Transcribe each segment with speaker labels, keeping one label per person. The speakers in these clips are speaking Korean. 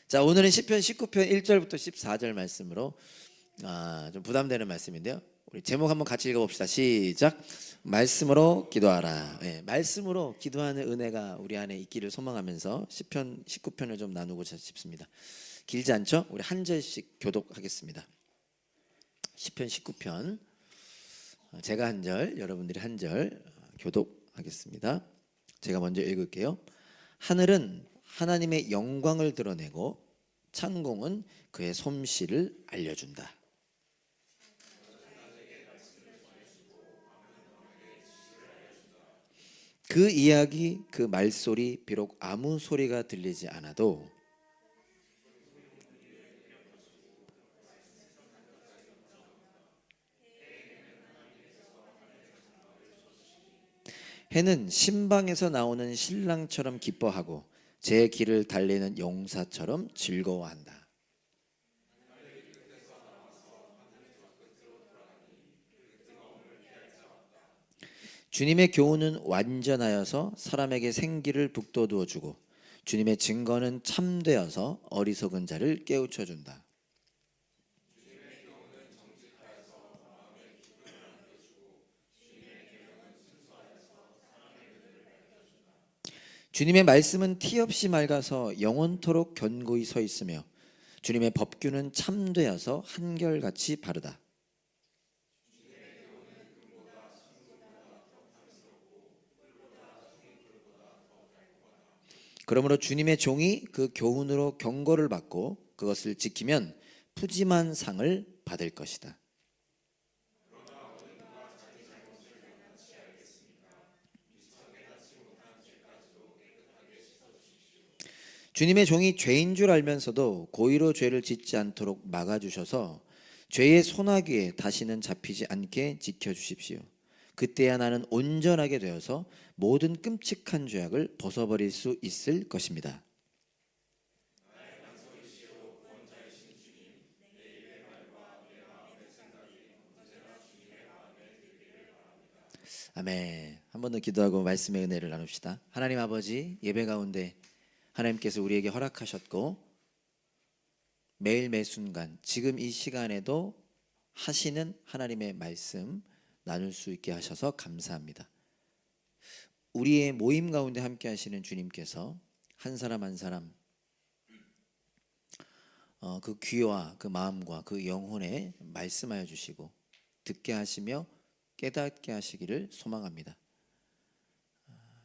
Speaker 1: 자, 오늘은 시편 19편 1절부터 14절 말씀으로 좀 부담되는 말씀인데요. 우리 제목 한번 같이 읽어봅시다. 시작. 말씀으로 기도하라. 네, 말씀으로 기도하는 은혜가 우리 안에 있기를 소망하면서 시편 19편을 좀 나누고자 싶습니다. 길지 않죠? 우리 한 절씩 교독하겠습니다. 시편 19편 제가 한 절, 여러분들이 한 절 교독하겠습니다. 제가 먼저 읽을게요. 하늘은 하나님의 영광을 드러내고 창공은 그의 솜씨를 알려준다. 그 이야기, 그 말소리 비록 아무 소리가 들리지 않아도 해는 신방에서 나오는 신랑처럼 기뻐하고 제 길을 달리는 용사처럼 즐거워한다. 주님의 교훈은 완전하여서 사람에게 생기를 북돋워 주고 주님의 증거는 참되어서 어리석은 자를 깨우쳐 준다. 주님의 말씀은 티 없이 맑아서 영원토록 견고히 서 있으며 주님의 법규는 참되어서 한결같이 바르다. 그러므로 주님의 종이 그 교훈으로 경고를 받고 그것을 지키면 푸짐한 상을 받을 것이다. 주님의 종이 죄인 줄 알면서도 고의로 죄를 짓지 않도록 막아주셔서 죄의 소나기에 다시는 잡히지 않게 지켜주십시오. 그때야 나는 온전하게 되어서 모든 끔찍한 죄악을 벗어버릴 수 있을 것입니다. 아멘. 한 번 더 기도하고 말씀의 은혜를 나눕시다. 하나님 아버지, 예배 가운데 하나님께서 우리에게 허락하셨고 매일 매 순간 지금 이 시간에도 하시는 하나님의 말씀 나눌 수 있게 하셔서 감사합니다. 우리의 모임 가운데 함께 하시는 주님께서 한 사람 한 사람 그 귀와 그 마음과 그 영혼에 말씀하여 주시고 듣게 하시며 깨닫게 하시기를 소망합니다.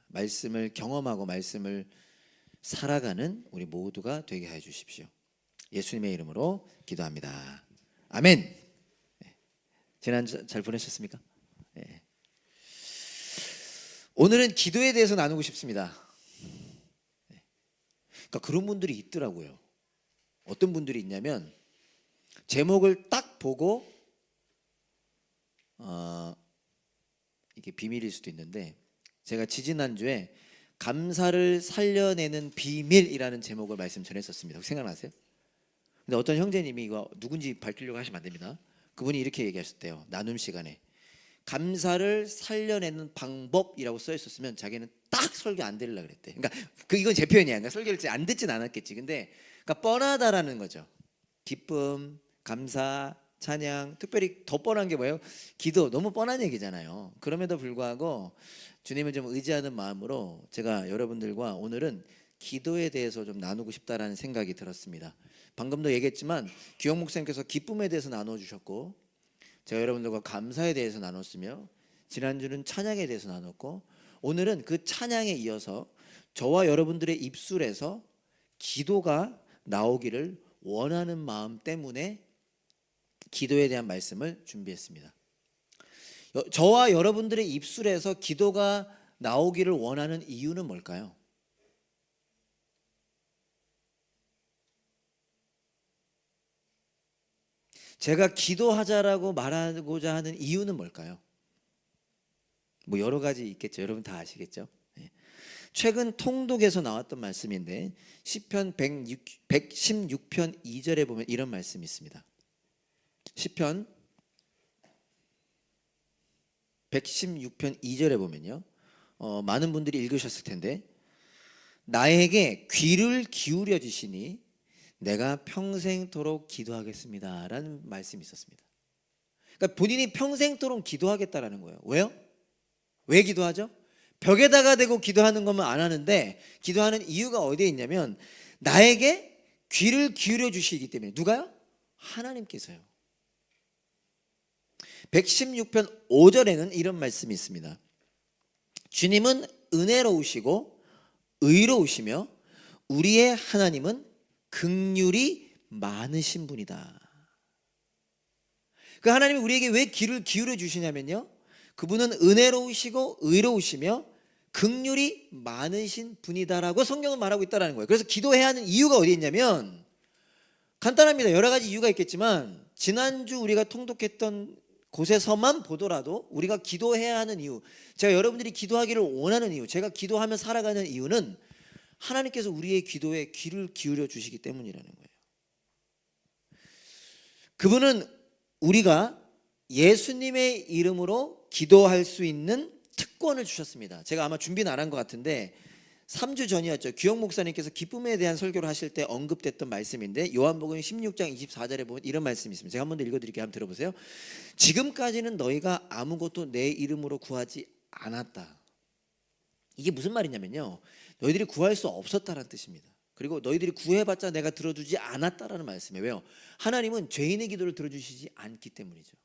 Speaker 1: 말씀을 경험하고 말씀을 살아가는 우리 모두가 되게 해 주십시오. 예수님의 이름으로 기도합니다. 아멘. 지난 잘 보내셨습니까? 네. 오늘은 기도에 대해서 나누고 싶습니다. 그러니까 그런 분들이 있더라고요. 어떤 분들이 있냐면 제목을 딱 보고 이게 비밀일 수도 있는데 제가 지지난주에 감사를 살려내는 비밀이라는 제목을 말씀 전했었습니다. 혹시 생각나세요? 근데 어떤 형제님이 이거 누군지 밝히려고 하시면 안 됩니다. 그분이 이렇게 얘기하셨대요. 나눔 시간에 감사를 살려내는 방법이라고 써 있었으면 자기는 딱 설교 안 들으려고 그랬대. 그러니까 이건 제 표현이야. 그러니까 설교를 안 듣진 않았겠지. 근데 그러니까 뻔하다라는 거죠. 기쁨, 감사, 찬양, 특별히 더 뻔한 게 뭐예요? 기도. 너무 뻔한 얘기잖아요. 그럼에도 불구하고 주님을 좀 의지하는 마음으로 제가 여러분들과 오늘은 기도에 대해서 좀 나누고 싶다라는 생각이 들었습니다. 방금도 얘기했지만 기영 목사님께서 기쁨에 대해서 나눠주셨고 제가 여러분들과 감사에 대해서 나눴으며 지난주는 찬양에 대해서 나눴고 오늘은 그 찬양에 이어서 저와 여러분들의 입술에서 기도가 나오기를 원하는 마음 때문에 기도에 대한 말씀을 준비했습니다. 저와 여러분들의 입술에서 기도가 나오기를 원하는 이유는 뭘까요? 제가 기도하자라고 말하고자 하는 이유는 뭘까요? 뭐 여러 가지 있겠죠. 여러분 다 아시겠죠? 최근 통독에서 나왔던 말씀인데 시편 116편 2절에 보면 이런 말씀이 있습니다. 시편 116편 2절에 보면요. 많은 분들이 읽으셨을 텐데 나에게 귀를 기울여 주시니 내가 평생토록 기도하겠습니다라는 말씀이 있었습니다. 그러니까 본인이 평생토록 기도하겠다라는 거예요. 왜요? 왜 기도하죠? 벽에다가 대고 기도하는 거면 안 하는데, 기도하는 이유가 어디에 있냐면 나에게 귀를 기울여 주시기 때문에. 누가요? 하나님께서요. 116편 5절에는 이런 말씀이 있습니다. 주님은 은혜로우시고 의로우시며 우리의 하나님은 긍휼이 많으신 분이다. 그 하나님이 우리에게 왜 귀를 기울여 주시냐면요, 그분은 은혜로우시고 의로우시며 긍휼이 많으신 분이다라고 성경은 말하고 있다는 거예요. 그래서 기도해야 하는 이유가 어디 있냐면 간단합니다. 여러 가지 이유가 있겠지만 지난주 우리가 통독했던 곳에서만 보더라도 우리가 기도해야 하는 이유, 제가 여러분들이 기도하기를 원하는 이유, 제가 기도하며 살아가는 이유는 하나님께서 우리의 기도에 귀를 기울여 주시기 때문이라는 거예요. 그분은 우리가 예수님의 이름으로 기도할 수 있는 특권을 주셨습니다. 제가 아마 준비는 안 한 것 같은데 3주 전이었죠. 규영 목사님께서 기쁨에 대한 설교를 하실 때 언급됐던 말씀인데 요한복음 16장 24절에 보면 이런 말씀이 있습니다. 제가 한번 더 읽어드릴게요. 한번 들어보세요. 지금까지는 너희가 아무것도 내 이름으로 구하지 않았다. 이게 무슨 말이냐면요, 너희들이 구할 수 없었다는 뜻입니다. 그리고 너희들이 구해봤자 내가 들어주지 않았다라는 말씀이에요. 왜요? 하나님은 죄인의 기도를 들어주시지 않기 때문이죠.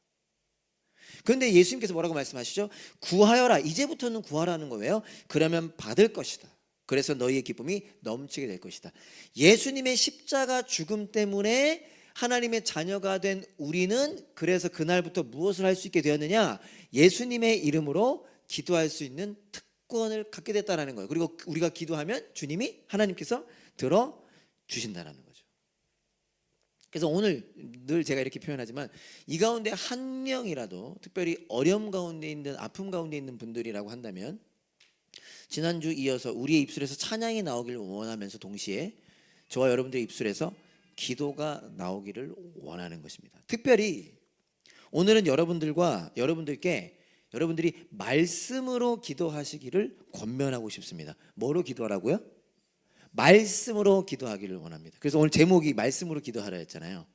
Speaker 1: 그런데 예수님께서 뭐라고 말씀하시죠? 구하여라. 이제부터는 구하라는 거예요. 그러면 받을 것이다. 그래서 너희의 기쁨이 넘치게 될 것이다. 예수님의 십자가 죽음 때문에 하나님의 자녀가 된 우리는 그래서 그날부터 무엇을 할 수 있게 되었느냐? 예수님의 이름으로 기도할 수 있는 특권을 갖게 됐다는 거예요. 그리고 우리가 기도하면 주님이, 하나님께서 들어주신다는 거죠. 그래서 오늘 늘 제가 이렇게 표현하지만 이 가운데 한 명이라도 특별히 어려움 가운데 있는, 아픔 가운데 있는 분들이라고 한다면 지난주 이어서 우리의 입술에서 찬양이 나오기를 원하면서 동시에 저와 여러분들의 입술에서 기도가 나오기를 원하는 것입니다. 특별히 오늘은 여러분들께 여러분들이 말씀으로 기도하시기를 권면하고 싶습니다. 뭐로 기도하라고요? 말씀으로 기도하기를 원합니다. 그래서 오늘 제목이 말씀으로 기도하라 했잖아요.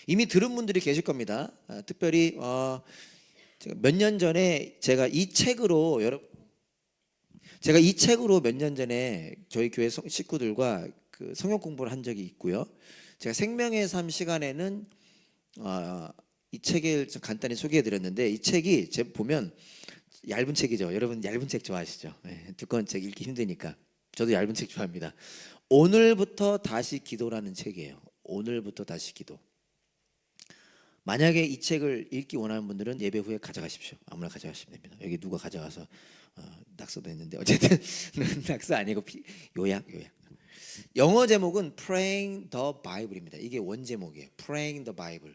Speaker 1: 이미 들은 분들이 계실 겁니다. 특별히 몇 년 전에 제가 이 책으로 몇 년 전에 저희 교회 식구들과 그 성경 공부를 한 적이 있고요. 제가 생명의 삶 시간에는 이 책을 좀 간단히 소개해드렸는데, 이 책이 제가 보면 얇은 책이죠. 여러분 얇은 책 좋아하시죠? 네, 두꺼운 책 읽기 힘드니까. 저도 얇은 책 좋아합니다. 오늘부터 다시 기도라는 책이에요. 오늘부터 다시 기도. 만약에 이 책을 읽기 원하는 분들은 예배 후에 가져가십시오. 아무나 가져가시면 됩니다. 여기 누가 가져가서 낙서도 했는데 어쨌든 낙서 아니고 요약. 영어 제목은 Praying the Bible입니다. 이게 원 제목이에요. Praying the Bible.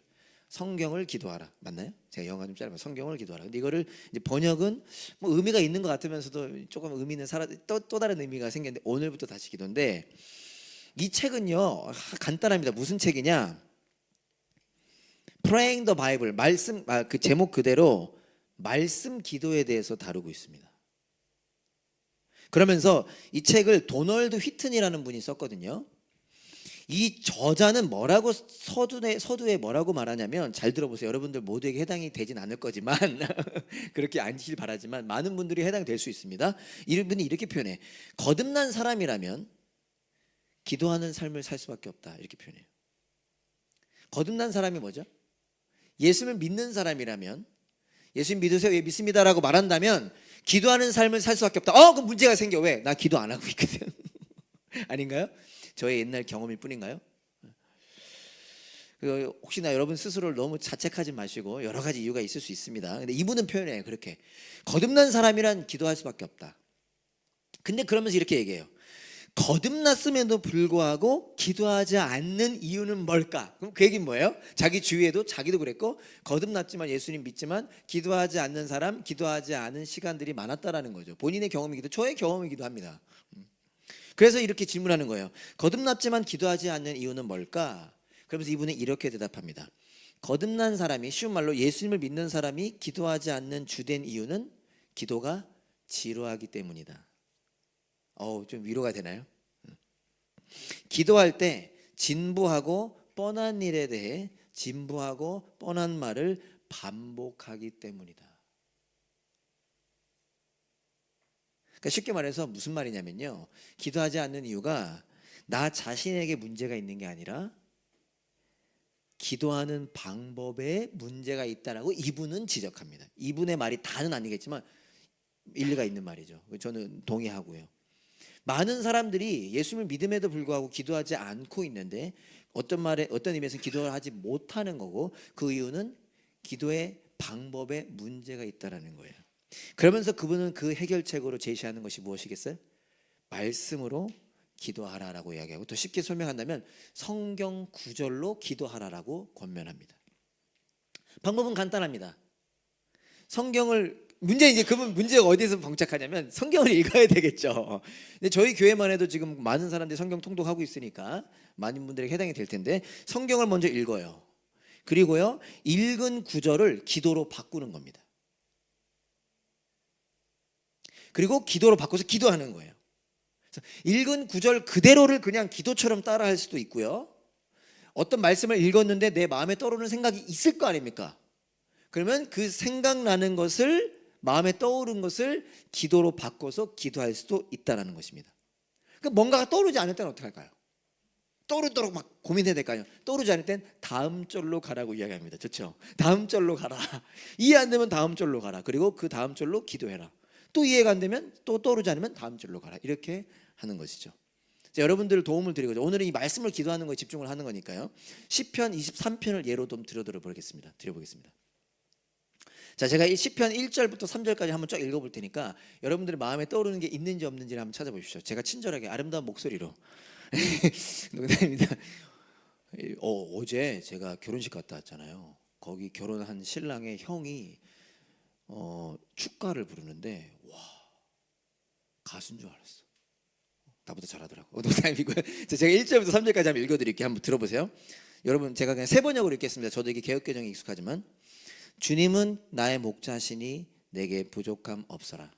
Speaker 1: 성경을 기도하라. 맞나요? 제가 영어가 좀 짧아서 성경을 기도하라. 근데 이거를 이제 번역은 뭐 의미가 있는 것 같으면서도 조금 의미는 또 다른 의미가 생겼는데, 오늘부터 다시 기도인데, 이 책은요 간단합니다. 무슨 책이냐? Praying the Bible. 말씀, 그 제목 그대로 말씀 기도에 대해서 다루고 있습니다. 그러면서 이 책을 도널드 휘튼이라는 분이 썼거든요. 이 저자는 뭐라고 서두에 뭐라고 말하냐면, 잘 들어보세요. 여러분들 모두에게 해당이 되진 않을 거지만 그렇게 아니길 바라지만 많은 분들이 해당될 수 있습니다. 이분이 이렇게 표현해. 거듭난 사람이라면 기도하는 삶을 살 수밖에 없다. 이렇게 표현해요. 거듭난 사람이 뭐죠? 예수를 믿는 사람이라면, 예수님 믿으세요? 예, 믿습니다라고 말한다면 기도하는 삶을 살 수밖에 없다. 그럼 문제가 생겨. 왜? 나 기도 안 하고 있거든. 아닌가요? 저의 옛날 경험일 뿐인가요? 혹시나 여러분 스스로를 너무 자책하지 마시고, 여러 가지 이유가 있을 수 있습니다. 근데 이분은 표현해요. 그렇게 거듭난 사람이란 기도할 수밖에 없다. 근데 그러면서 이렇게 얘기해요. 거듭났음에도 불구하고 기도하지 않는 이유는 뭘까? 그럼 그 얘기는 뭐예요? 자기 주위에도, 자기도 그랬고, 거듭났지만 예수님 믿지만 기도하지 않는 사람, 기도하지 않은 시간들이 많았다라는 거죠. 본인의 경험이기도, 저의 경험이기도 합니다. 그래서 이렇게 질문하는 거예요. 거듭났지만 기도하지 않는 이유는 뭘까? 그러면서 이분은 이렇게 대답합니다. 거듭난 사람이, 쉬운 말로 예수님을 믿는 사람이 기도하지 않는 주된 이유는 기도가 지루하기 때문이다. 좀 위로가 되나요? 기도할 때 진부하고 뻔한 일에 대해 진부하고 뻔한 말을 반복하기 때문이다. 그러니까 쉽게 말해서 무슨 말이냐면요, 기도하지 않는 이유가 나 자신에게 문제가 있는 게 아니라 기도하는 방법에 문제가 있다라고 이분은 지적합니다. 이분의 말이 다는 아니겠지만 일리가 있는 말이죠. 저는 동의하고요. 많은 사람들이 예수님을 믿음에도 불구하고 기도하지 않고 있는데 어떤 의미에서 기도를 하지 못하는 거고, 그 이유는 기도의 방법에 문제가 있다라는 거예요. 그러면서 그분은 그 해결책으로 제시하는 것이 무엇이겠어요? 말씀으로 기도하라라고 이야기하고, 더 쉽게 설명한다면 성경 구절로 기도하라라고 권면합니다. 방법은 간단합니다. 그분 문제가 어디서 봉착하냐면 성경을 읽어야 되겠죠. 근데 저희 교회만 해도 지금 많은 사람들이 성경 통독하고 있으니까 많은 분들에게 해당이 될 텐데, 성경을 먼저 읽어요. 그리고요, 읽은 구절을 기도로 바꾸는 겁니다. 그리고 기도로 바꿔서 기도하는 거예요. 읽은 구절 그대로를 그냥 기도처럼 따라할 수도 있고요, 어떤 말씀을 읽었는데 내 마음에 떠오르는 생각이 있을 거 아닙니까? 그러면 그 생각나는 것을, 마음에 떠오른 것을 기도로 바꿔서 기도할 수도 있다는 것입니다. 그러니까 뭔가가 떠오르지 않을 때는 어떻게 할까요? 떠오르도록 막 고민해야 될까요? 떠오르지 않을 땐 다음 절로 가라고 이야기합니다. 좋죠? 다음 절로 가라. 이해 안 되면 다음 절로 가라. 그리고 그 다음 절로 기도해라. 또 이해가 안 되면, 또 떠오르지 않으면 다음 절로 가라. 이렇게 하는 것이죠. 자, 여러분들 도움을 드리고자 오늘은 이 말씀을 기도하는 거에 집중을 하는 거니까요, 시편 23편을 예로 좀 드려보겠습니다. 자, 제가 이 시편 1절부터 3절까지 한번 쫙 읽어볼 테니까 여러분들의 마음에 떠오르는 게 있는지 없는지를 한번 찾아보십시오. 제가 친절하게 아름다운 목소리로 농담입니다. 어제 제가 결혼식 갔다 왔잖아요. 거기 결혼한 신랑의 형이 축가를 부르는데, 와, 가수인 줄 알았어. 나보다 잘하더라고. 농담이고요. 제가 1절부터 3절까지 한번 읽어드릴게요. 한번 들어보세요. 여러분, 제가 그냥 세 번역으로 읽겠습니다. 저도 이게 개역개정이 익숙하지만. 주님은 나의 목자시니 내게 부족함 없어라.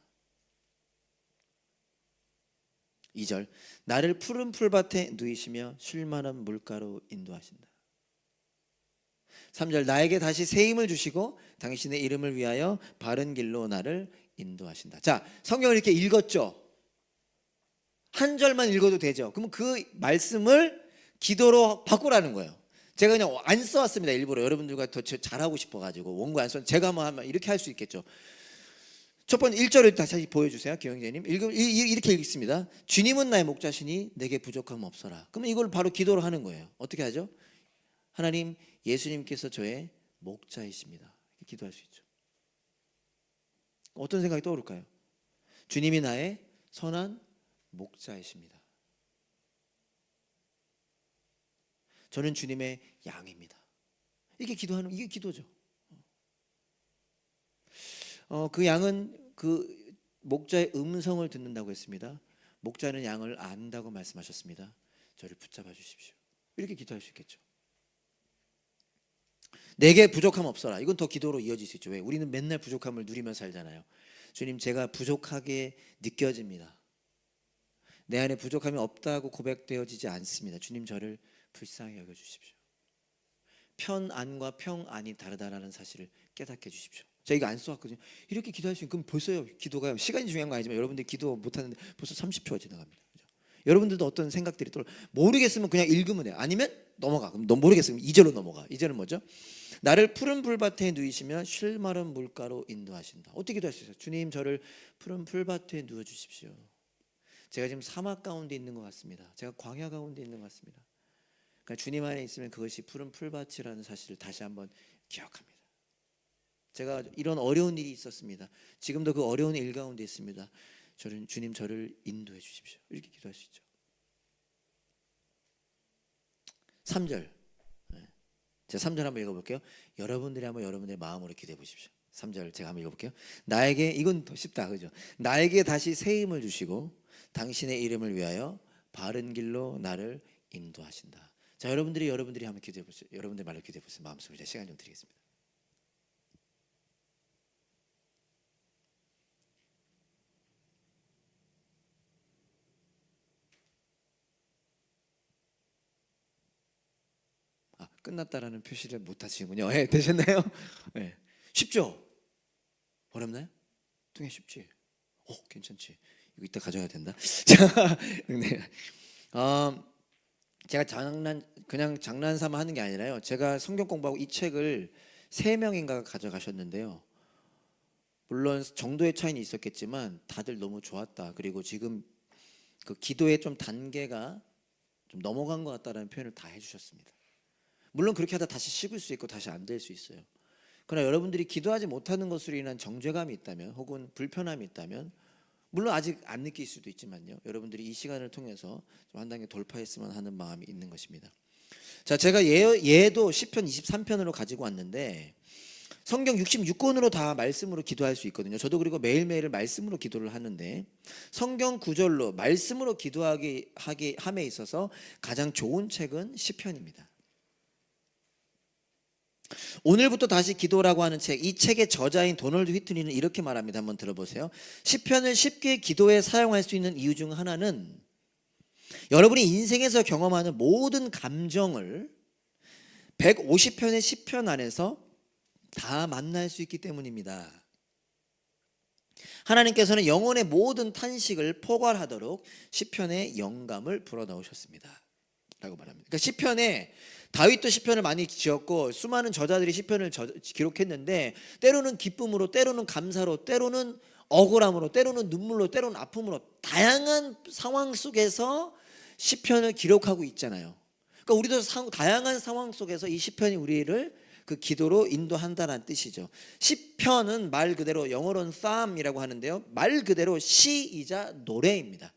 Speaker 1: 2절, 나를 푸른 풀밭에 누이시며 쉴만한 물가로 인도하신다. 3절, 나에게 다시 새 힘을 주시고 당신의 이름을 위하여 바른 길로 나를 인도하신다. 자, 성경을 이렇게 읽었죠. 한 절만 읽어도 되죠. 그럼 그 말씀을 기도로 바꾸라는 거예요. 제가 그냥 안 써왔습니다. 일부러 여러분들과 더 잘하고 싶어가지고 원고 안 써. 제가 뭐 하면 이렇게 할 수 있겠죠. 첫 번째 1절을 다시 보여주세요. 기영재님 이렇게 읽습니다. 주님은 나의 목자시니 내게 부족함 없어라. 그러면 이걸 바로 기도로 하는 거예요. 어떻게 하죠? 하나님, 예수님께서 저의 목자이십니다. 이렇게 기도할 수 있죠. 어떤 생각이 떠오를까요? 주님이 나의 선한 목자이십니다. 저는 주님의 양입니다. 이게 기도죠. 그 양은 그 목자의 음성을 듣는다고 했습니다. 목자는 양을 안다고 말씀하셨습니다. 저를 붙잡아 주십시오. 이렇게 기도할 수 있겠죠. 내게 부족함 없어라. 이건 더 기도로 이어질 수 있죠. 왜? 우리는 맨날 부족함을 누리며 살잖아요. 주님, 제가 부족하게 느껴집니다. 내 안에 부족함이 없다고 고백되어지지 않습니다. 주님, 저를 불쌍히 여겨주십시오. 편안과 평안이 다르다라는 사실을 깨닫게 해주십시오. 제가 이거 안 써왔거든요. 이렇게 기도할 수 있는, 그럼 벌써요. 기도가 시간이 중요한 거 아니지만 여러분들 기도 못하는데 벌써 30초가 지나갑니다. 그죠? 여러분들도 어떤 생각들이 또 모르겠으면 그냥 읽으면 돼요. 아니면 넘어가. 그럼 너 모르겠으면 2절로 넘어가. 2절은 뭐죠? 나를 푸른 풀밭에 누이시며 쉴 마른 물가로 인도하신다. 어떻게 기도할 수 있어요? 주님, 저를 푸른 풀밭에 누워 주십시오. 제가 지금 사막 가운데 있는 것 같습니다. 제가 광야 가운데 있는 것 같습니다. 그러니까 주님 안에 있으면 그것이 푸른 풀밭이라는 사실을 다시 한번 기억합니다. 제가 이런 어려운 일이 있었습니다. 지금도 그 어려운 일 가운데 있습니다. 주님, 저를 인도해 주십시오. 이렇게 기도할 수 있죠. 3절. 제가 3절 한번 읽어볼게요. 여러분들이 한번 여러분의 마음으로 기도해 보십시오. 3절 제가 한번 읽어볼게요. 나에게, 이건 더 쉽다, 그죠? 나에게 다시 새 힘을 주시고 당신의 이름을 위하여 바른 길로 나를 인도하신다. 자, 여러분들이 한번 기도해 보세요. 여러분들 말로 기도해 보세요. 마음속으로. 제가 시간 좀 드리겠습니다. 끝났다라는 표시를 못 하시군요. 예, 되셨나요? 예. 쉽죠? 어렵나요? 뚱해 쉽지? 괜찮지? 이거 이따 가져가야 된다. 자, 네. 제가 그냥 장난삼아 하는 게 아니라요. 제가 성경 공부하고 이 책을 3명인가 가져가셨는데요. 물론 정도의 차이는 있었겠지만 다들 너무 좋았다. 그리고 지금 그 기도의 좀 단계가 좀 넘어간 것 같다라는 표현을 다 해주셨습니다. 물론 그렇게 하다 다시 식을 수 있고 다시 안 될 수 있어요. 그러나 여러분들이 기도하지 못하는 것으로 인한 정죄감이 있다면 혹은 불편함이 있다면 물론 아직 안 느낄 수도 있지만요. 여러분들이 이 시간을 통해서 좀 한 단계 돌파했으면 하는 마음이 있는 것입니다. 자, 제가 얘도 시편 23편으로 가지고 왔는데 성경 66권으로 다 말씀으로 기도할 수 있거든요. 저도 그리고 매일매일 말씀으로 기도를 하는데 성경 구절로 말씀으로 기도하게 함에 있어서 가장 좋은 책은 시편입니다. 오늘부터 다시 기도라고 하는 책, 이 책의 저자인 도널드 휘트니는 이렇게 말합니다. 한번 들어보세요. 시편을 쉽게 기도에 사용할 수 있는 이유 중 하나는 여러분이 인생에서 경험하는 모든 감정을 150편의 시편 안에서 다 만날 수 있기 때문입니다. 하나님께서는 영혼의 모든 탄식을 포괄하도록 시편에 영감을 불어넣으셨습니다 라고 말합니다. 그러니까 시편에 다윗도 시편을 많이 지었고 수많은 저자들이 시편을 기록했는데 때로는 기쁨으로, 때로는 감사로, 때로는 억울함으로, 때로는 눈물로, 때로는 아픔으로 다양한 상황 속에서 시편을 기록하고 있잖아요. 그러니까 우리도 다양한 상황 속에서 이 시편이 우리를 그 기도로 인도한다는 뜻이죠. 시편은 말 그대로 영어로는 psalm이라고 하는데요. 말 그대로 시이자 노래입니다.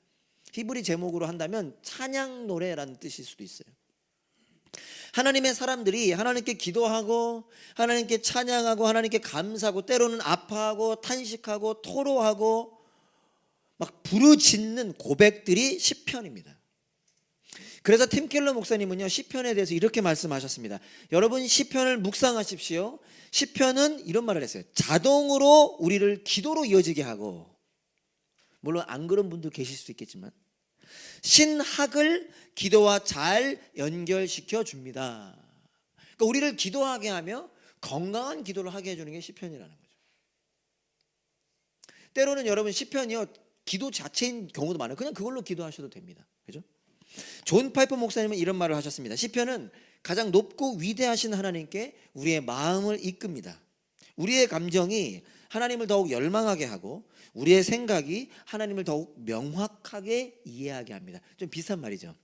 Speaker 1: 히브리 제목으로 한다면 찬양 노래라는 뜻일 수도 있어요. 하나님의 사람들이 하나님께 기도하고 하나님께 찬양하고 하나님께 감사하고 때로는 아파하고 탄식하고 토로하고 막 부르짖는 고백들이 시편입니다. 그래서 팀 켈러 목사님은요 시편에 대해서 이렇게 말씀하셨습니다. 여러분 시편을 묵상하십시오. 시편은 이런 말을 했어요. 자동으로 우리를 기도로 이어지게 하고, 물론 안 그런 분도 계실 수 있겠지만 신학을 기도와 잘 연결시켜 줍니다. 그러니까 우리를 기도하게 하며 건강한 기도를 하게 해주는 게 시편이라는 거죠. 때로는 여러분 시편이요 기도 자체인 경우도 많아요. 그냥 그걸로 기도하셔도 됩니다. 그죠? 존 파이퍼 목사님은 이런 말을 하셨습니다. 시편은 가장 높고 위대하신 하나님께 우리의 마음을 이끕니다. 우리의 감정이 하나님을 더욱 열망하게 하고 우리의 생각이 하나님을 더욱 명확하게 이해하게 합니다. 좀 비슷한 말이죠.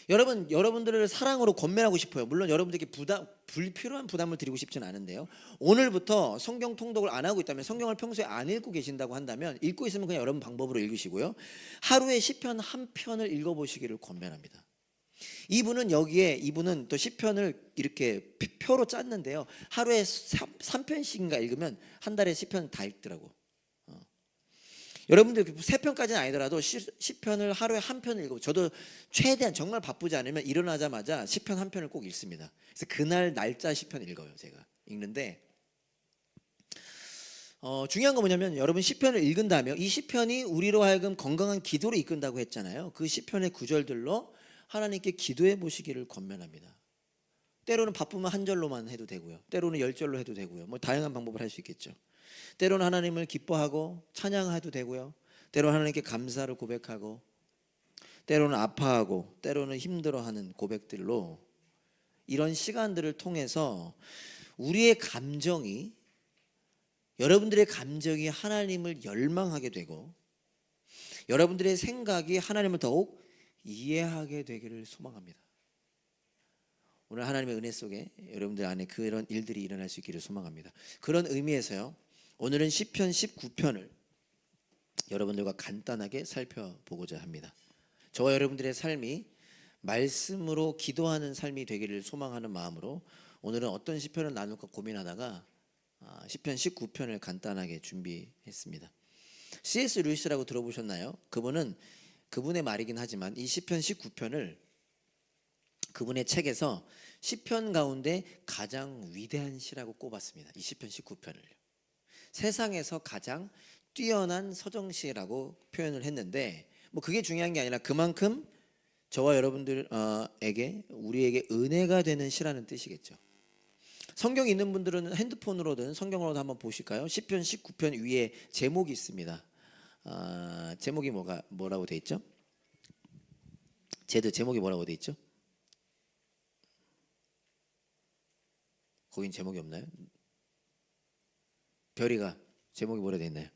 Speaker 1: 여러분들을 사랑으로 권면하고 싶어요. 물론 여러분들에게 불필요한 부담을 드리고 싶지는 않은데요. 오늘부터 성경 통독을 안 하고 있다면, 성경을 평소에 안 읽고 계신다고 한다면, 읽고 있으면 그냥 여러분 방법으로 읽으시고요. 하루에 시편 한 편을 읽어보시기를 권면합니다. 이분은 또 시편을 이렇게 표로 짰는데요. 하루에 3편씩인가 읽으면 한 달에 시편 다 읽더라고. 여러분들 3편까지는 아니더라도 시편을 하루에 한 편을 읽고, 저도 최대한 정말 바쁘지 않으면 일어나자마자 시편 한 편을 꼭 읽습니다. 그래서 그날 날짜 시편 읽어요. 제가 읽는데 중요한 건 뭐냐면, 여러분 시편을 읽은다면 이 시편이 우리로 하여금 건강한 기도로 이끈다고 했잖아요. 그 시편의 구절들로 하나님께 기도해 보시기를 권면합니다. 때로는 바쁘면 한 절로만 해도 되고요. 때로는 10절로 해도 되고요. 뭐 다양한 방법을 할 수 있겠죠. 때로는 하나님을 기뻐하고 찬양해도 되고요. 때로는 하나님께 감사를 고백하고, 때로는 아파하고, 때로는 힘들어하는 고백들로 이런 시간들을 통해서 여러분들의 감정이 하나님을 열망하게 되고 여러분들의 생각이 하나님을 더욱 이해하게 되기를 소망합니다. 오늘 하나님의 은혜 속에 여러분들 안에 그런 일들이 일어날 수 있기를 소망합니다. 그런 의미에서요, 오늘은 시편 19편을 여러분들과 간단하게 살펴보고자 합니다. 저와 여러분들의 삶이 말씀으로 기도하는 삶이 되기를 소망하는 마음으로 오늘은 어떤 시편을 나눌까 고민하다가 시편 19편을 간단하게 준비했습니다. C.S. 루이스라고 들어보셨나요? 그분의 말이긴 하지만 이 시편 19편을 그분의 책에서 시편 가운데 가장 위대한 시라고 꼽았습니다. 이 시편 19편을 세상에서 가장 뛰어난 서정시라고 표현을 했는데, 뭐 그게 중요한 게 아니라 그만큼 저와 여러분들에게 우리에게 은혜가 되는 시라는 뜻이겠죠. 성경 있는 분들은 핸드폰으로든 성경으로도 한번 보실까요? 시편 19편 위에 제목이 있습니다. 제목이 뭐라고 돼 있죠? 제목이 뭐라고 돼 있죠? 거긴 제목이 없나요? 별이가 제목이 뭐라 돼 있나요?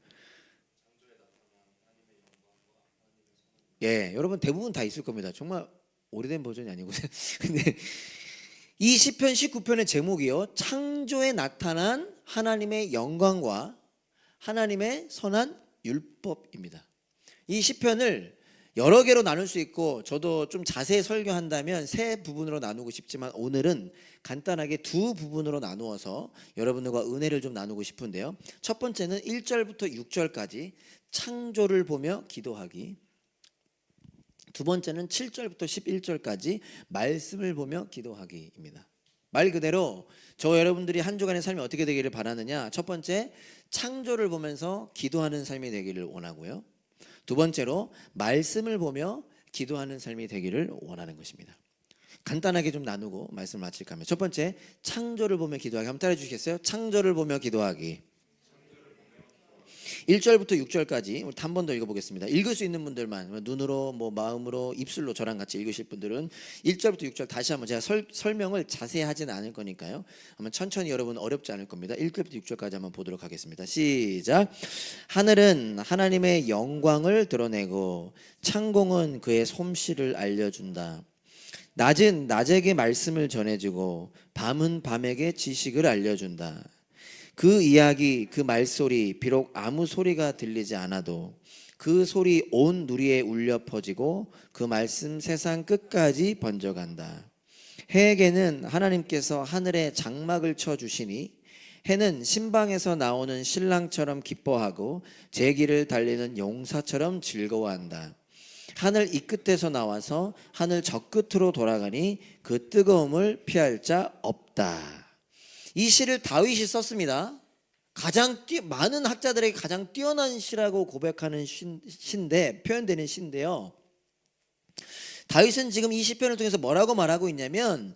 Speaker 1: 예, 여러분 대부분 다 있을 겁니다. 정말 오래된 버전이 아니고 근데 이 시편 19편의 제목이요, 창조에 나타난 하나님의 영광과 하나님의 선한 율법입니다. 이 시편을 여러 개로 나눌 수 있고, 저도 좀 자세히 설교한다면 세 부분으로 나누고 싶지만 오늘은 간단하게 두 부분으로 나누어서 여러분들과 은혜를 좀 나누고 싶은데요. 첫 번째는 1절부터 6절까지 창조를 보며 기도하기, 두 번째는 7절부터 11절까지 말씀을 보며 기도하기입니다. 말 그대로 저 여러분들이 한 주간의 삶이 어떻게 되기를 바라느냐, 첫 번째 창조를 보면서 기도하는 삶이 되기를 원하고요, 두 번째로 말씀을 보며 기도하는 삶이 되기를 원하는 것입니다. 간단하게 좀 나누고 말씀을 마칠까 하면, 첫 번째 창조를 보며 기도하기, 한번 따라해 주시겠어요? 창조를 보며 기도하기. 1절부터 6절까지 한 번 더 읽어보겠습니다. 읽을 수 있는 분들만, 눈으로 마음으로 입술로 저랑 같이 읽으실 분들은 1절부터 6절 다시 한번, 제가 설명을 자세히 하지는 않을 거니까요, 한번 천천히, 여러분 어렵지 않을 겁니다. 1절부터 6절까지 한번 보도록 하겠습니다. 시작. 하늘은 하나님의 영광을 드러내고 창공은 그의 솜씨를 알려준다. 낮은 낮에게 말씀을 전해주고 밤은 밤에게 지식을 알려준다. 그 이야기, 그 말소리, 비록 아무 소리가 들리지 않아도 그 소리 온 누리에 울려 퍼지고 그 말씀 세상 끝까지 번져간다. 해에게는 하나님께서 하늘에 장막을 쳐주시니 해는 신방에서 나오는 신랑처럼 기뻐하고 제 길을 달리는 용사처럼 즐거워한다. 하늘 이 끝에서 나와서 하늘 저 끝으로 돌아가니 그 뜨거움을 피할 자 없다. 이 시를 다윗이 썼습니다. 많은 학자들에게 가장 뛰어난 시라고 고백하는 시인데, 표현되는 시인데요, 다윗은 지금 이 시편을 통해서 뭐라고 말하고 있냐면,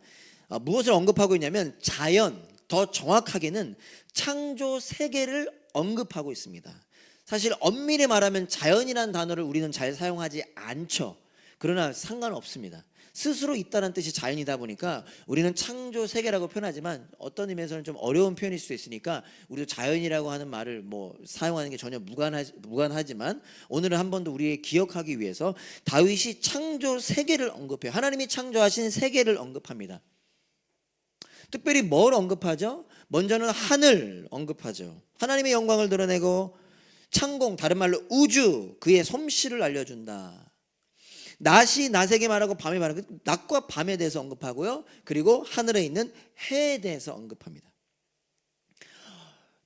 Speaker 1: 무엇을 언급하고 있냐면 자연, 더 정확하게는 창조 세계를 언급하고 있습니다. 사실 엄밀히 말하면 자연이라는 단어를 우리는 잘 사용하지 않죠. 그러나 상관없습니다. 스스로 있다는 뜻이 자연이다 보니까 우리는 창조 세계라고 표현하지만 어떤 의미에서는 좀 어려운 표현일 수도 있으니까 우리도 자연이라고 하는 말을 사용하는 게 전혀 무관하지만, 오늘은 한 번 더 우리의 기억하기 위해서 다윗이 창조 세계를 언급해요. 하나님이 창조하신 세계를 언급합니다. 특별히 뭘 언급하죠? 먼저는 하늘 언급하죠. 하나님의 영광을 드러내고 창공, 다른 말로 우주, 그의 솜씨를 알려준다. 낮이 낮에게 말하고 밤에 말하고, 낮과 밤에 대해서 언급하고요, 그리고 하늘에 있는 해에 대해서 언급합니다.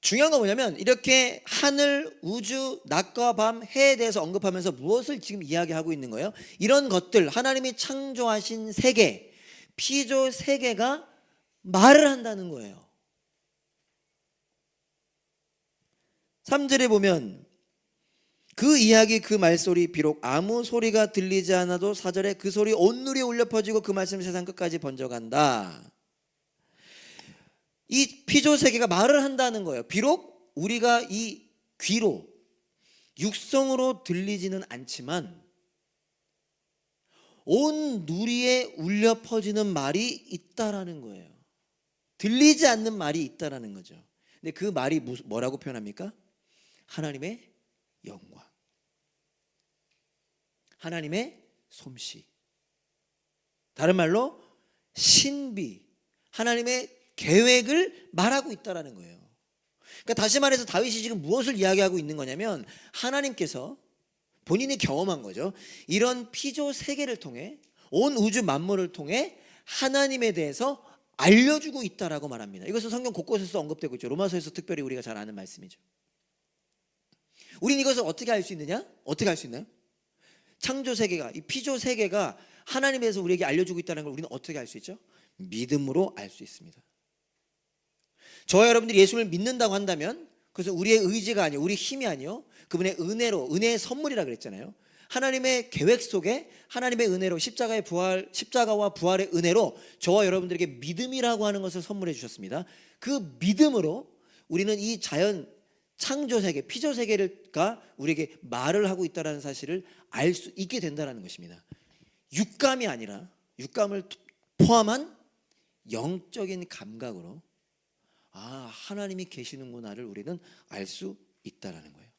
Speaker 1: 중요한 건 뭐냐면, 이렇게 하늘, 우주, 낮과 밤, 해에 대해서 언급하면서 무엇을 지금 이야기하고 있는 거예요? 이런 것들, 하나님이 창조하신 세계, 피조 세계가 말을 한다는 거예요. 3절에 보면 그 이야기, 그 말소리, 비록 아무 소리가 들리지 않아도 4절에 그 소리 온 누리에 울려 퍼지고 그 말씀 세상 끝까지 번져간다. 이 피조 세계가 말을 한다는 거예요. 비록 우리가 이 귀로, 육성으로 들리지는 않지만 온 누리에 울려 퍼지는 말이 있다라는 거예요. 들리지 않는 말이 있다라는 거죠. 근데 그 말이 뭐라고 표현합니까? 하나님의 영광, 하나님의 솜씨, 다른 말로 신비, 하나님의 계획을 말하고 있다라는 거예요. 그러니까 다시 말해서 다윗이 지금 무엇을 이야기하고 있는 거냐면, 하나님께서 본인이 경험한 거죠. 이런 피조 세계를 통해, 온 우주 만물을 통해 하나님에 대해서 알려주고 있다라고 말합니다. 이것은 성경 곳곳에서 언급되고 있죠. 로마서에서 특별히 우리가 잘 아는 말씀이죠. 우리는 이것을 어떻게 알 수 있느냐? 어떻게 알 수 있나요? 창조 세계가, 이 피조 세계가 하나님에 대해서 우리에게 알려주고 있다는 걸 우리는 어떻게 알 수 있죠? 믿음으로 알 수 있습니다. 저와 여러분들이 예수를 믿는다고 한다면 그래서 우리의 의지가 아니요, 우리 힘이 아니요, 그분의 은혜로, 은혜의 선물이라 그랬잖아요. 하나님의 계획 속에 하나님의 은혜로 십자가와 부활의 은혜로 저와 여러분들에게 믿음이라고 하는 것을 선물해 주셨습니다. 그 믿음으로 우리는 이 자연 창조 세계, 피조 세계가 우리에게 말을 하고 있다는 사실을 알 수 있게 된다는 것입니다. 육감이 아니라 육감을 포함한 영적인 감각으로 하나님이 계시는구나를 우리는 알 수 있다라는 거예요.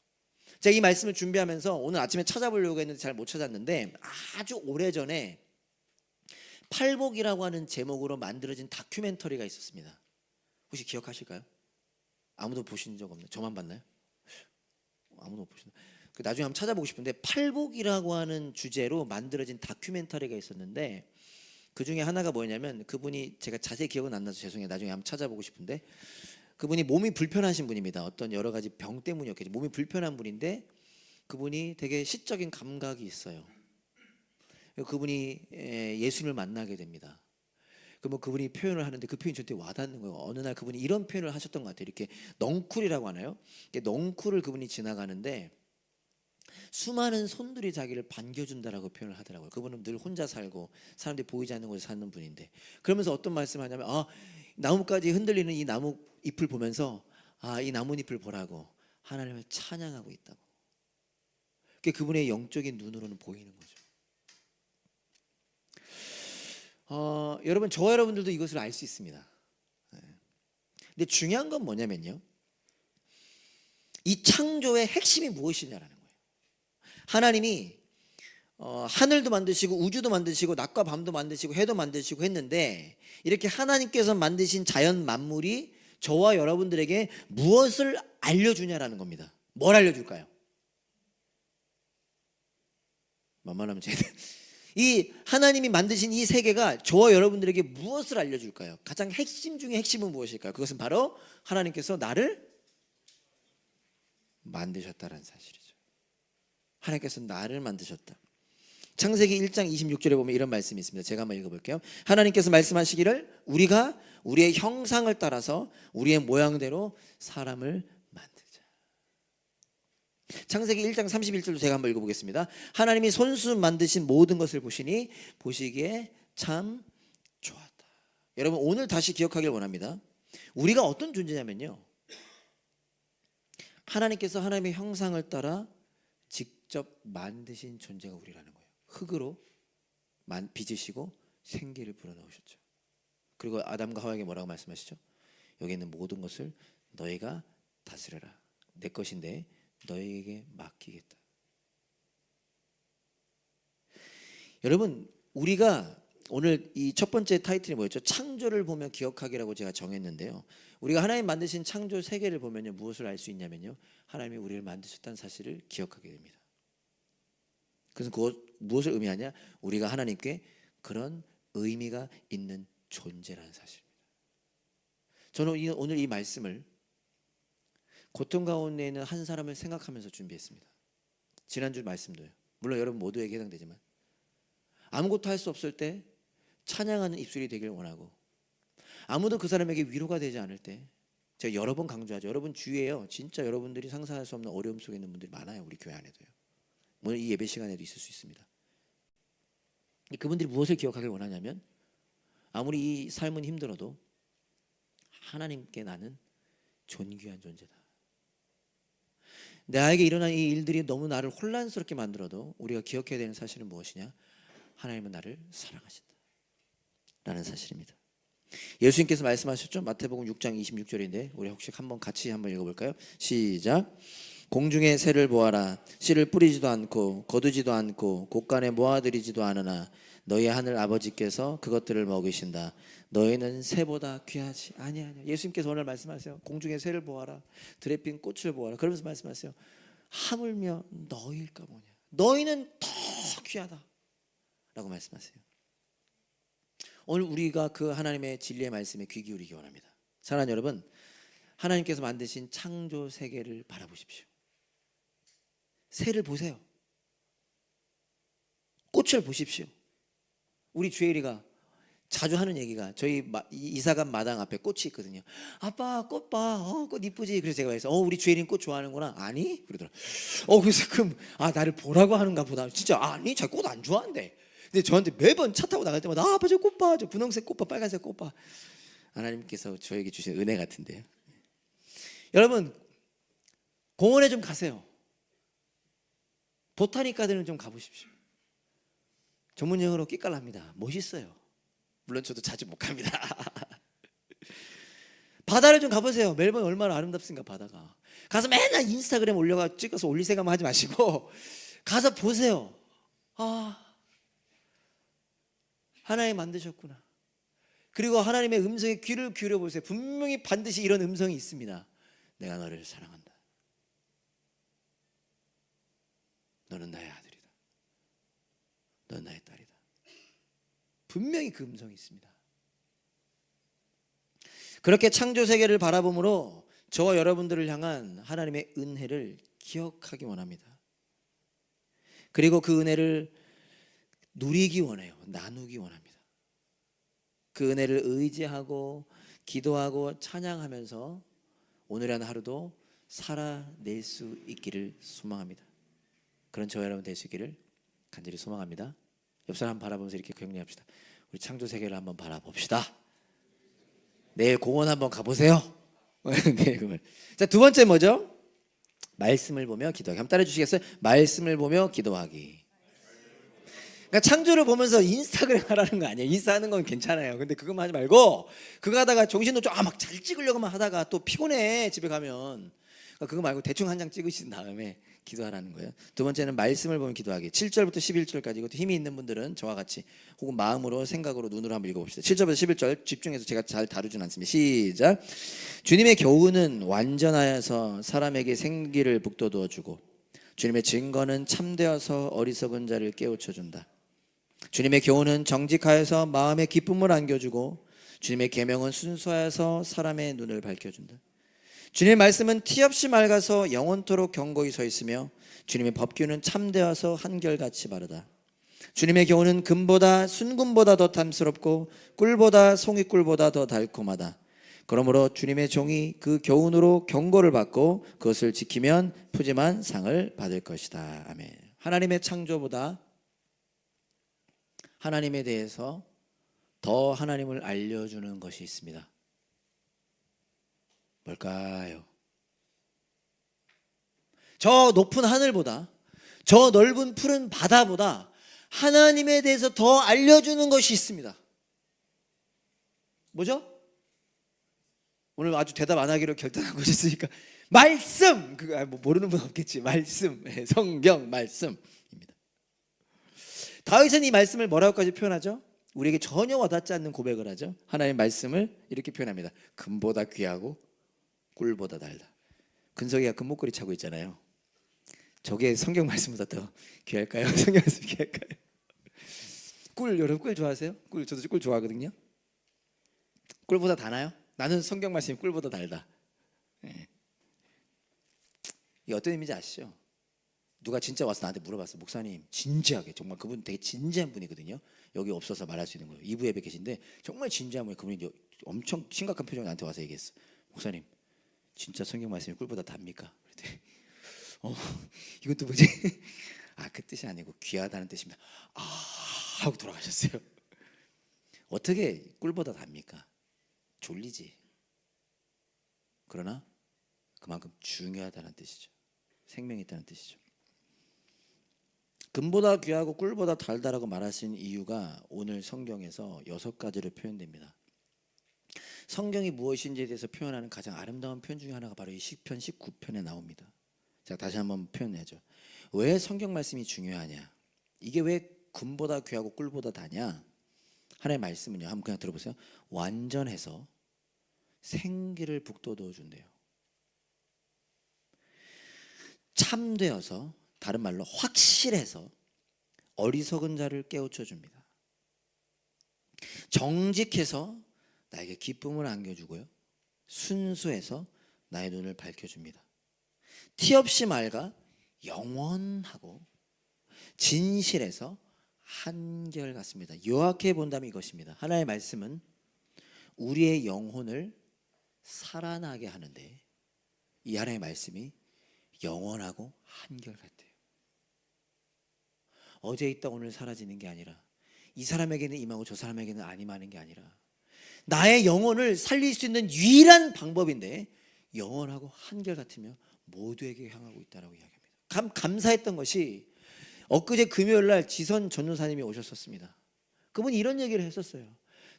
Speaker 1: 제가 이 말씀을 준비하면서 오늘 아침에 찾아보려고 했는데 잘 못 찾았는데, 아주 오래전에 팔복이라고 하는 제목으로 만들어진 다큐멘터리가 있었습니다. 혹시 기억하실까요? 아무도 보신 적 없나요? 저만 봤나요? 아무도 못 보시나요? 나중에 한번 찾아보고 싶은데, 팔복이라고 하는 주제로 만들어진 다큐멘터리가 있었는데, 그 중에 하나가 뭐냐면, 그분이, 제가 자세히 기억은 안 나서 죄송해요. 나중에 한번 찾아보고 싶은데, 그분이 몸이 불편하신 분입니다. 어떤 여러 가지 병 때문이었겠죠. 몸이 불편한 분인데 그분이 되게 시적인 감각이 있어요. 그분이 예수님을 만나게 됩니다. 그러면 그분이 표현을 하는데 그 표현이 저한테 와닿는 거예요. 어느 날 그분이 이런 표현을 하셨던 것 같아요. 이렇게 넝쿨이라고 하나요? 넝쿨을 그분이 지나가는데 수많은 손들이 자기를 반겨준다라고 표현을 하더라고요. 그분은 늘 혼자 살고 사람들이 보이지 않는 곳에 사는 분인데, 그러면서 어떤 말씀을 하냐면 나뭇가지 흔들리는 이 나무 잎을 보면서 이 나뭇잎을 보라고 하나님을 찬양하고 있다고. 그게 그분의 영적인 눈으로는 보이는 거죠. 여러분, 저와 여러분들도 이것을 알 수 있습니다. 근데 중요한 건 뭐냐면요, 이 창조의 핵심이 무엇이냐라는 거예요. 하나님이 하늘도 만드시고 우주도 만드시고 낮과 밤도 만드시고 해도 만드시고 했는데, 이렇게 하나님께서 만드신 자연 만물이 저와 여러분들에게 무엇을 알려주냐라는 겁니다. 뭘 알려줄까요? 만만하면 이 하나님이 만드신 이 세계가 저와 여러분들에게 무엇을 알려줄까요? 가장 핵심 중에 핵심은 무엇일까요? 그것은 바로 하나님께서 나를 만드셨다는 사실이죠. 하나님께서 나를 만드셨다. 창세기 1장 26절에 보면 이런 말씀이 있습니다. 제가 한번 읽어볼게요. 하나님께서 말씀하시기를 우리가 우리의 형상을 따라서 우리의 모양대로 사람을 만들자. 창세기 1장 31절도 제가 한번 읽어보겠습니다. 하나님이 손수 만드신 모든 것을 보시니 보시기에 참 좋았다. 여러분, 오늘 다시 기억하길 원합니다. 우리가 어떤 존재냐면요, 하나님께서 하나님의 형상을 따라 직접 만드신 존재가 우리라는 거예요. 흙으로 빚으시고 생기를 불어넣으셨죠. 그리고 아담과 하와에게 뭐라고 말씀하시죠? 여기 있는 모든 것을 너희가 다스려라. 내 것인데 너희에게 맡기겠다. 여러분, 우리가 오늘 이 첫 번째 타이틀이 뭐였죠? 창조를 보며 기억하기라고 제가 정했는데요, 우리가 하나님 만드신 창조 세계를 보면요, 무엇을 알 수 있냐면요, 하나님이 우리를 만드셨다는 사실을 기억하게 됩니다. 그래서 그것 무엇을 의미하냐? 우리가 하나님께 그런 의미가 있는 존재라는 사실입니다. 저는 오늘 이 말씀을 고통 가운데 있는 한 사람을 생각하면서 준비했습니다. 지난주 말씀도요. 물론 여러분 모두에게 해당되지만, 아무것도 할 수 없을 때 찬양하는 입술이 되길 원하고, 아무도 그 사람에게 위로가 되지 않을 때, 제가 여러 번 강조하죠. 여러분 주위에요, 진짜 여러분들이 상상할 수 없는 어려움 속에 있는 분들이 많아요. 우리 교회 안에도요. 오늘 이 예배 시간에도 있을 수 있습니다. 그분들이 무엇을 기억하길 원하냐면, 아무리 이 삶은 힘들어도 하나님께 나는 존귀한 존재다. 나에게 일어난 이 일들이 너무 나를 혼란스럽게 만들어도 우리가 기억해야 되는 사실은 무엇이냐? 하나님은 나를 사랑하신다 라는 사실입니다. 예수님께서 말씀하셨죠? 마태복음 6장 26절인데 우리 혹시 한번 같이 한번 읽어볼까요? 시작. 공중의 새를 보아라. 씨를 뿌리지도 않고 거두지도 않고 곳간에 모아들이지도 않으나 너희 하늘 아버지께서 그것들을 먹이신다. 너희는 새보다 귀하지 아니하냐. 예수님께서 오늘 말씀하세요. 공중의 새를 보아라. 들에 핀 꽃을 보아라. 그러면서 말씀하세요. 하물며 너희일까 보냐. 너희는 더 귀하다 라고 말씀하세요. 오늘 우리가 그 하나님의 진리의 말씀에 귀 기울이기 원합니다. 사랑하는 여러분, 하나님께서 만드신 창조 세계를 바라보십시오. 새를 보세요. 꽃을 보십시오. 우리 주혜리가 자주 하는 얘기가 저희 이사간 마당 앞에 꽃이 있거든요. 아빠 꽃 봐, 꽃 이쁘지? 그래서 제가 그래서 우리 주혜린 꽃 좋아하는구나. 아니? 그러더라. 그래서 그럼 나를 보라고 하는가 보다. 진짜 아니, 자 꽃 안 좋아한대. 근데 저한테 매번 차 타고 나갈 때마다 아빠 저 꽃 봐, 저 분홍색 꽃 봐, 빨간색 꽃 봐. 하나님께서 저에게 주신 은혜 같은데요. 여러분 공원에 좀 가세요. 보타닉 가든을 좀 가보십시오. 전문용어로 끼깔납니다. 멋있어요. 물론 저도 자주 못 갑니다. 바다를 좀 가보세요. 멜번 얼마나 아름답습니까, 바다가. 가서 맨날 인스타그램 올려가 찍어서 올릴 생각만 하지 마시고 가서 보세요. 하나님 만드셨구나. 그리고 하나님의 음성에 귀를 기울여 보세요. 분명히 반드시 이런 음성이 있습니다. 내가 너를 사랑한다. 너는 나의 아들이다. 너는 나의 딸이다. 분명히 그 음성이 있습니다. 그렇게 창조 세계를 바라봄으로 저와 여러분들을 향한 하나님의 은혜를 기억하기 원합니다. 그리고 그 은혜를 누리기 원해요. 나누기 원합니다. 그 은혜를 의지하고 기도하고 찬양하면서 오늘의 하루도 살아낼 수 있기를 소망합니다. 그런 저와 여러분 될 수 있기를 간절히 소망합니다. 옆 사람 바라보면서 이렇게 격려합시다. 우리 창조 세계를 한번 바라봅시다. 내일 공원 한번 가보세요. 자, 두 번째 뭐죠? 말씀을 보며 기도하기. 한번 따라해 주시겠어요? 말씀을 보며 기도하기. 그러니까 창조를 보면서 인스타그램 하라는 거 아니에요. 인스타 하는 건 괜찮아요. 근데 그것만 하지 말고 그거 하다가 정신도 좀 막 잘 찍으려고만 하다가 또 피곤해 집에 가면. 그러니까 그거 말고 대충 한 장 찍으신 다음에 기도하라는 거예요. 두 번째는 말씀을 보면 기도하기. 7절부터 11절까지 이것도 힘이 있는 분들은 저와 같이 혹은 마음으로 생각으로 눈으로 한번 읽어봅시다. 7절부터 11절 집중해서 제가 잘 다루진 않습니다. 시작. 주님의 교훈은 완전하여서 사람에게 생기를 북돋워 주고 주님의 증거는 참되어서 어리석은 자를 깨우쳐준다. 주님의 교훈은 정직하여서 마음에 기쁨을 안겨주고 주님의 계명은 순수하여서 사람의 눈을 밝혀준다. 주님의 말씀은 티없이 맑아서 영원토록 견고히 서 있으며 주님의 법규는 참되어서 한결같이 바르다. 주님의 교훈은 금보다 순금보다 더 탐스럽고 꿀보다 송이꿀보다 더 달콤하다. 그러므로 주님의 종이 그 교훈으로 경고를 받고 그것을 지키면 푸짐한 상을 받을 것이다. 아멘. 하나님의 창조보다 하나님에 대해서 더 하나님을 알려주는 것이 있습니다. 뭘까요? 저 높은 하늘보다 저 넓은 푸른 바다보다 하나님에 대해서 더 알려주는 것이 있습니다. 뭐죠? 오늘 아주 대답 안 하기로 결단한 것이 있으니까 말씀! 그거 모르는 분 없겠지. 말씀, 성경 말씀입니다. 다윗은 이 말씀을 뭐라고까지 표현하죠? 우리에게 전혀 와닿지 않는 고백을 하죠. 하나님의 말씀을 이렇게 표현합니다. 금보다 귀하고 꿀보다 달다. 근석이가 금목걸이 차고 있잖아요. 저게 성경 말씀보다 더 귀할까요? 성경 말씀 귀할까요? 꿀, 여러분 꿀 좋아하세요? 꿀, 저도 꿀 좋아하거든요. 꿀보다 다나요? 나는 성경 말씀이 꿀보다 달다. 네. 이게 어떤 의미인지 아시죠? 누가 진짜 와서 나한테 물어봤어. 목사님 진지하게, 정말 그분 되게 진지한 분이거든요. 여기 없어서 말할 수 있는 거예요. 2부 예배 계신데 정말 진지한 분이, 그분이 엄청 심각한 표정으로 나한테 와서 얘기했어. 목사님 진짜 성경 말씀이 꿀보다 답니까? 그랬더니 이건 또 뭐지? 그 뜻이 아니고 귀하다는 뜻입니다. 하고 돌아가셨어요. 어떻게 꿀보다 답니까? 졸리지. 그러나 그만큼 중요하다는 뜻이죠. 생명이 있다는 뜻이죠. 금보다 귀하고 꿀보다 달다라고 말하신 이유가 오늘 성경에서 6가지로 표현됩니다. 성경이 무엇인지에 대해서 표현하는 가장 아름다운 표현 중에 하나가 바로 이 시편 19편에 나옵니다. 자, 다시 한번 표현해야죠. 왜 성경 말씀이 중요하냐? 이게 왜 금보다 귀하고 꿀보다 다냐? 하나님의 말씀은요, 한번 그냥 들어보세요. 완전해서 생기를 북돋워 준대요. 참되어서, 다른 말로 확실해서 어리석은 자를 깨우쳐 줍니다. 정직해서 나에게 기쁨을 안겨주고요, 순수해서 나의 눈을 밝혀줍니다. 티 없이 맑아 영원하고 진실해서 한결같습니다. 요약해 본다면 이것입니다. 하나님의 말씀은 우리의 영혼을 살아나게 하는데 이 하나님의 말씀이 영원하고 한결같대요. 어제 있다 오늘 사라지는 게 아니라 이 사람에게는 임하고 저 사람에게는 안 임하는 게 아니라 나의 영혼을 살릴 수 있는 유일한 방법인데 영원하고 한결같으며 모두에게 향하고 있다라고 이야기합니다. 감사했던 것이 엊그제 금요일 날 지선 전도사님이 오셨었습니다. 그분이 이런 얘기를 했었어요.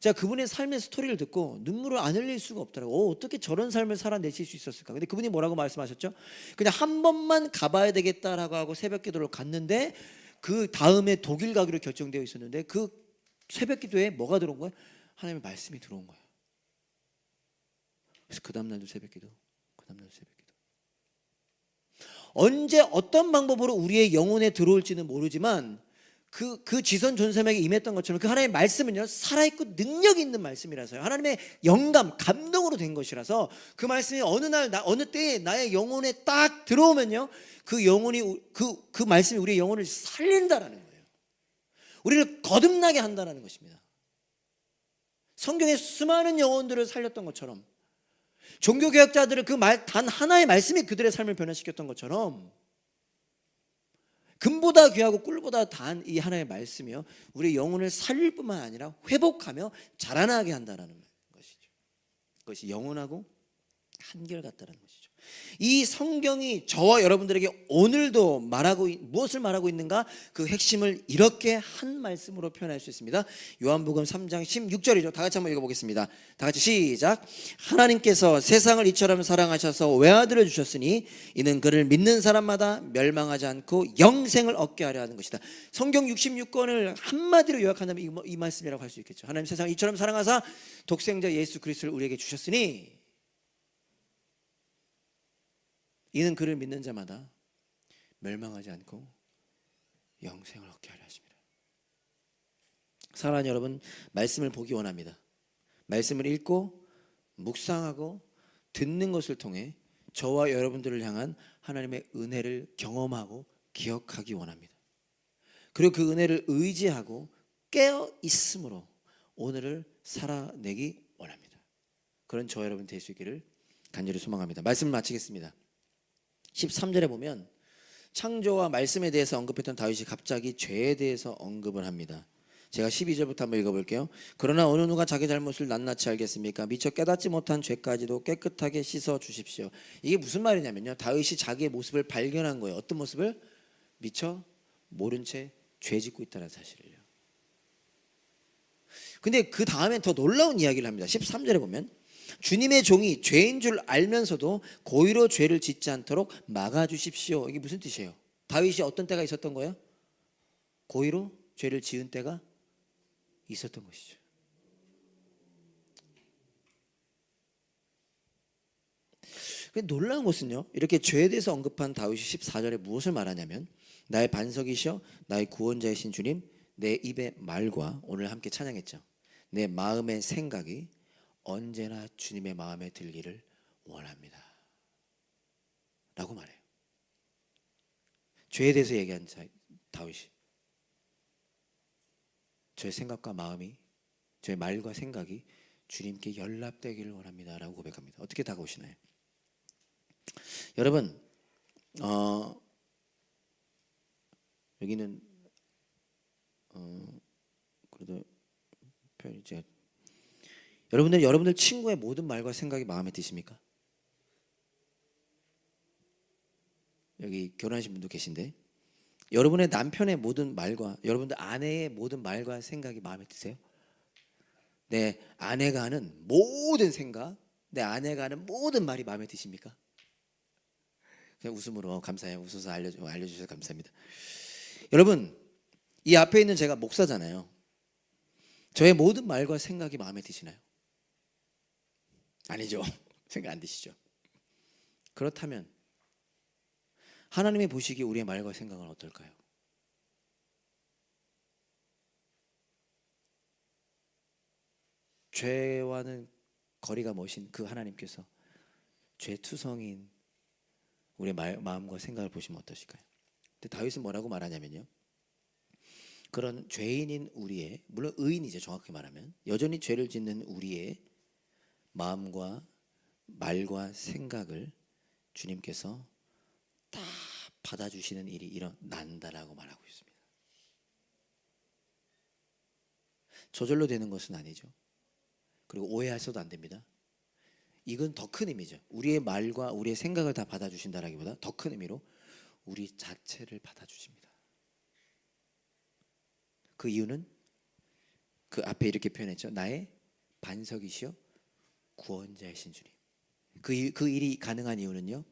Speaker 1: 제가 그분의 삶의 스토리를 듣고 눈물을 안 흘릴 수가 없더라고요. 어떻게 저런 삶을 살아내실 수 있었을까? 근데 그분이 뭐라고 말씀하셨죠? 그냥 한 번만 가봐야 되겠다라고 하고 새벽 기도를 갔는데 그 다음에 독일 가기로 결정되어 있었는데 그 새벽 기도에 뭐가 들어온 거예요? 하나님의 말씀이 들어온 거예요. 그래서 그 다음날도 새벽 기도, 그 다음날도 새벽 기도. 언제 어떤 방법으로 우리의 영혼에 들어올지는 모르지만 그 지선 전사님에게 임했던 것처럼 그 하나님의 말씀은요 살아있고 능력 있는 말씀이라서요. 하나님의 영감, 감동으로 된 것이라서 그 말씀이 어느 날 어느 때에 나의 영혼에 딱 들어오면요 그 영혼이 그 말씀이 우리의 영혼을 살린다라는 거예요. 우리를 거듭나게 한다라는 것입니다. 성경에 수많은 영혼들을 살렸던 것처럼 종교개혁자들을 그 단 하나의 말씀이 그들의 삶을 변화시켰던 것처럼 금보다 귀하고 꿀보다 단 이 하나의 말씀이요 우리 영혼을 살릴 뿐만 아니라 회복하며 자라나게 한다는 것이죠. 그것이 영원하고 한결같다는 것이죠. 이 성경이 저와 여러분들에게 오늘도 무엇을 말하고 있는가? 그 핵심을 이렇게 한 말씀으로 표현할 수 있습니다. 요한복음 3장 16절이죠. 다 같이 한번 읽어보겠습니다. 다 같이 시작. 하나님께서 세상을 이처럼 사랑하셔서 외아들을 주셨으니 이는 그를 믿는 사람마다 멸망하지 않고 영생을 얻게 하려 하는 것이다. 성경 66권을 한마디로 요약한다면 이 말씀이라고 할 수 있겠죠. 하나님 세상을 이처럼 사랑하사 독생자 예수 그리스도를 우리에게 주셨으니 이는 그를 믿는 자마다 멸망하지 않고 영생을 얻게 하려 하십니다. 사랑하는 여러분, 말씀을 보기 원합니다. 말씀을 읽고 묵상하고 듣는 것을 통해 저와 여러분들을 향한 하나님의 은혜를 경험하고 기억하기 원합니다. 그리고 그 은혜를 의지하고 깨어 있음으로 오늘을 살아내기 원합니다. 그런 저와 여러분 될 수 있기를 간절히 소망합니다. 말씀을 마치겠습니다. 13절에 보면 창조와 말씀에 대해서 언급했던 다윗이 갑자기 죄에 대해서 언급을 합니다. 제가 12절부터 한번 읽어볼게요. 그러나 어느 누가 자기 잘못을 낱낱이 알겠습니까? 미처 깨닫지 못한 죄까지도 깨끗하게 씻어 주십시오. 이게 무슨 말이냐면요, 다윗이 자기의 모습을 발견한 거예요. 어떤 모습을? 미처 모른 채 죄 짓고 있다는 사실을요. 근데 그 다음엔 더 놀라운 이야기를 합니다. 13절에 보면 주님의 종이 죄인 줄 알면서도 고의로 죄를 짓지 않도록 막아주십시오. 이게 무슨 뜻이에요? 다윗이 어떤 때가 있었던 거예요? 고의로 죄를 지은 때가 있었던 것이죠. 놀라운 것은요, 이렇게 죄에 대해서 언급한 다윗이 14절에 무엇을 말하냐면 나의 반석이시여 나의 구원자이신 주님, 내 입의 말과 오늘 함께 찬양했죠. 내 마음의 생각이 언제나 주님의 마음에 들기를 원합니다 라고 말해요. 죄에 대해서 얘기한 다윗이 저의 생각과 마음이, 저의 말과 생각이 주님께 연락되기를 원합니다 라고 고백합니다. 어떻게 다가오시나요? 여러분, 여기는 그래도 표현이 제가 여러분들 친구의 모든 말과 생각이 마음에 드십니까? 여기 결혼하신 분도 계신데 여러분의 남편의 모든 말과 여러분들 아내의 모든 말과 생각이 마음에 드세요? 내 아내가 하는 모든 생각, 내 아내가 하는 모든 말이 마음에 드십니까? 그냥 웃음으로 감사해요. 웃어서 알려주셔서 감사합니다. 여러분, 이 앞에 있는 제가 목사잖아요. 저의 모든 말과 생각이 마음에 드시나요? 아니죠. 생각 안 드시죠? 그렇다면 하나님이 보시기에 우리의 말과 생각은 어떨까요? 죄와는 거리가 머신 그 하나님께서 죄투성인 우리의 마음과 생각을 보시면 어떠실까요? 근데 다윗은 뭐라고 말하냐면요, 그런 죄인인 우리의, 물론 의인이죠, 정확히 말하면 여전히 죄를 짓는 우리의 마음과 말과 생각을 주님께서 다 받아주시는 일이 일어난다라고 말하고 있습니다. 저절로 되는 것은 아니죠. 그리고 오해하셔도 안 됩니다. 이건 더 큰 의미죠. 우리의 말과 우리의 생각을 다 받아주신다라기보다 더 큰 의미로 우리 자체를 받아주십니다. 그 이유는 그 앞에 이렇게 표현했죠. 나의 반석이시여 구원자이신 주님. 그 일이 가능한 이유는요,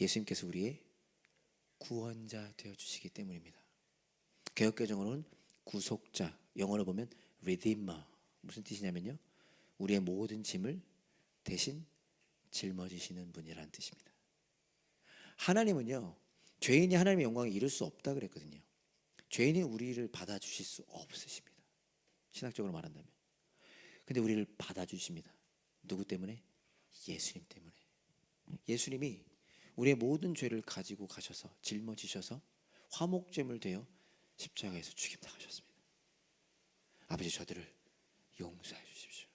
Speaker 1: 예수님께서 우리의 구원자 되어주시기 때문입니다. 개역개정으로는 구속자, 영어로 보면 Redeemer. 무슨 뜻이냐면요, 우리의 모든 짐을 대신 짊어지시는 분이라는 뜻입니다. 하나님은요, 죄인이 하나님의 영광을 이룰 수 없다 그랬거든요. 죄인이 우리를 받아주실 수 없으십니다. 신학적으로 말한다면. 근데 우리를 받아주십니다. 누구 때문에? 예수님 때문에. 예수님이 우리의 모든 죄를 가지고 가셔서 짊어지셔서 화목제물 되어 십자가에서 죽임당하셨습니다. 아버지, 저들을 용서해 주십시오.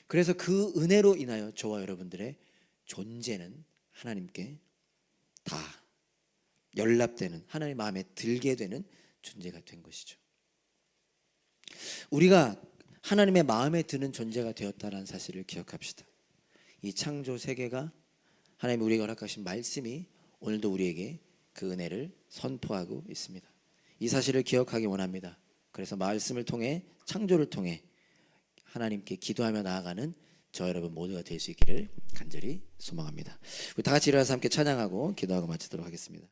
Speaker 1: 그래서 그 은혜로 인하여 저와 여러분들의 존재는 하나님께 다 연락되는, 하나님 마음에 들게 되는 존재가 된 것이죠. 우리가 하나님의 마음에 드는 존재가 되었다는 사실을 기억합시다. 이 창조 세계가 하나님이 우리에게 허락하신 말씀이 오늘도 우리에게 그 은혜를 선포하고 있습니다. 이 사실을 기억하기 원합니다. 그래서 말씀을 통해, 창조를 통해 하나님께 기도하며 나아가는 저 여러분 모두가 될 수 있기를 간절히 소망합니다. 우리 다 같이 일어나서 함께 찬양하고 기도하고 마치도록 하겠습니다.